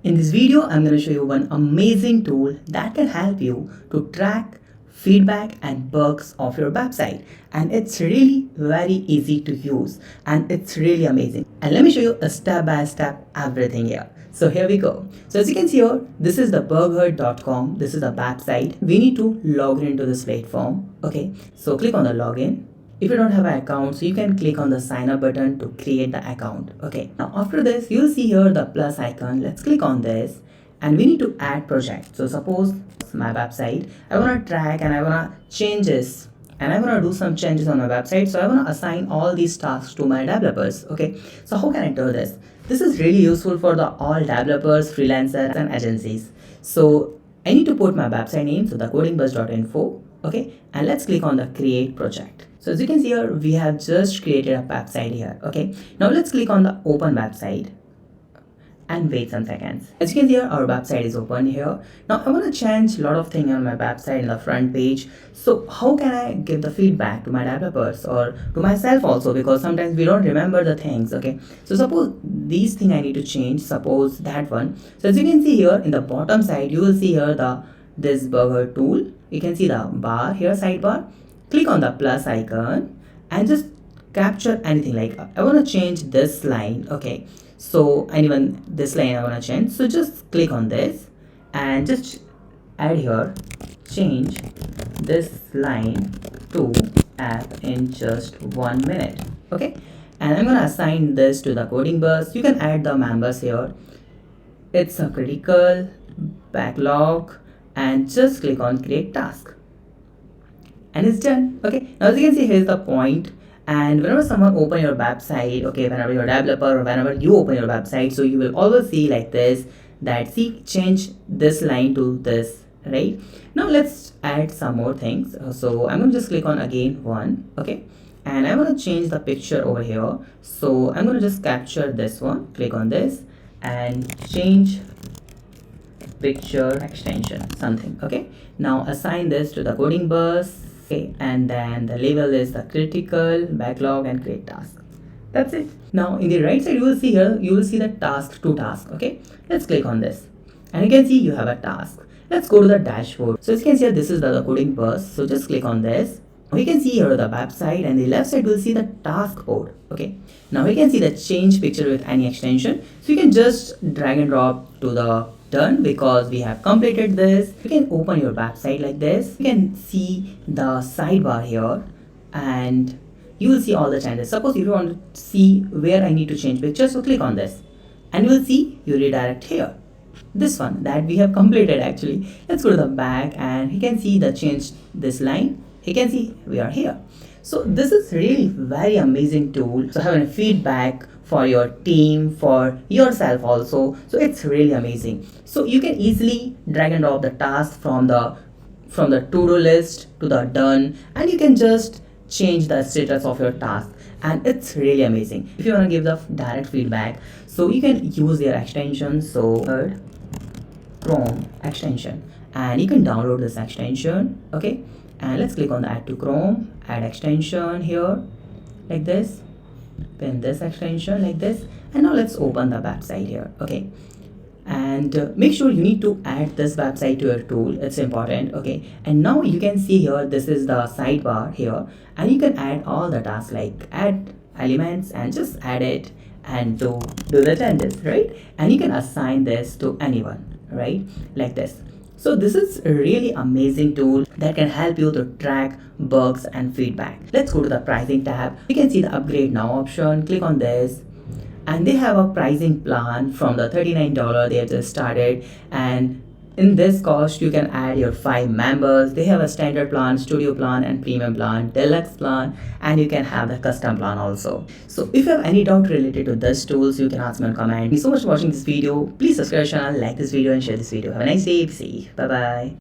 In this video, I'm going to show you one amazing tool that can help you to track feedback and bugs of your website. And it's really very easy to use and it's really amazing. And let me show you a step-by-step everything here. So here we go. So as you can see here, this is the BugHerd.com. This is the website. We need to log into this platform. Okay, so click on the login. If you don't have an account, so you can click on the sign up button to create the account. Okay, now after this you'll see here the plus icon. Let's click on this and we need to add project. So suppose my website, I want to track and I want to change this and I want to do some changes on my website. So I want to assign all these tasks to my developers. Okay, so how can I do this? This is really useful for the all developers, freelancers and agencies. So I need to put my website name, so the codingbuzz.info. Okay, and let's click on the create project. So as you can see here, we have just created a website here. Okay, now let's click on the open website and wait some seconds. As you can see here, our website is open here. Now I want to change a lot of things on my website in the front page. So how can I give the feedback to my developers or to myself also, because sometimes we don't remember the things. Okay, so suppose these things I need to change, suppose that one. So as you can see here in the bottom side, you will see here this BugHerd tool. You can see the bar here, sidebar. Click on the plus icon and just capture anything. Like I want to change this line. Okay, so anyone this line I want to change, so just click on this and just add here, change this line to app in just 1 minute. Okay, and I'm going to assign this to the coding bus. You can add the members here. It's a critical backlog and just click on create task and it's done. Okay, now as you can see, here's the point. And whenever someone open your website, okay, whenever you're a developer or whenever you open your website, so you will always see like this, that see, change this line to this, right? Now let's add some more things. So I'm going to just click on again one. Okay, and I'm going to change the picture over here. So I'm going to just capture this one, click on this and change picture extension something. Okay, now assign this to the coding bus. Okay, and then the label is the critical backlog and create task. That's it. Now in the right side you will see here, you will see the task to task. Okay, let's click on this and you can see you have a task. Let's go to the dashboard. So as you can see here, this is the coding bus. So just click on this. We can see here the website and the left side will see the task board. Okay, now we can see the change picture with any extension. So you can just drag and drop to the done, because we have completed this. You can open your website like this. You can see the sidebar here and you will see all the changes. Suppose if you want to see where I need to change picture, so click on this and you will see you redirect here, this one that we have completed actually. Let's go to the back and you can see the change this line. You can see we are here. So this is really very amazing tool. So having feedback for your team, for yourself also. So it's really amazing. So you can easily drag and drop the task from the to-do list to the done, and you can just change the status of your task, and it's really amazing. If you want to give the direct feedback, so you can use their extension. So Chrome extension, and you can download this extension. Okay, and let's click on the add to Chrome, add extension here like this, pin this extension like this, and now let's open the website here. Okay, and make sure you need to add this website to your tool, it's important. Okay, and now you can see here, this is the sidebar here, and you can add all the tasks like add elements and just add it and do the changes, right? And you can assign this to anyone, right, like this. So this is a really amazing tool that can help you to track bugs and feedback. Let's go to the pricing tab. You can see the upgrade now option. Click on this and they have a pricing plan from the $39 they have just started, and in this cost you can add your 5 members. They have a standard plan, studio plan and premium plan, deluxe plan, and you can have the custom plan also. So if you have any doubt related to this tools, you can ask me in comment. Thank you so much for watching this video. Please subscribe to the channel, like this video and share this video. Have a nice day. See you. Bye bye.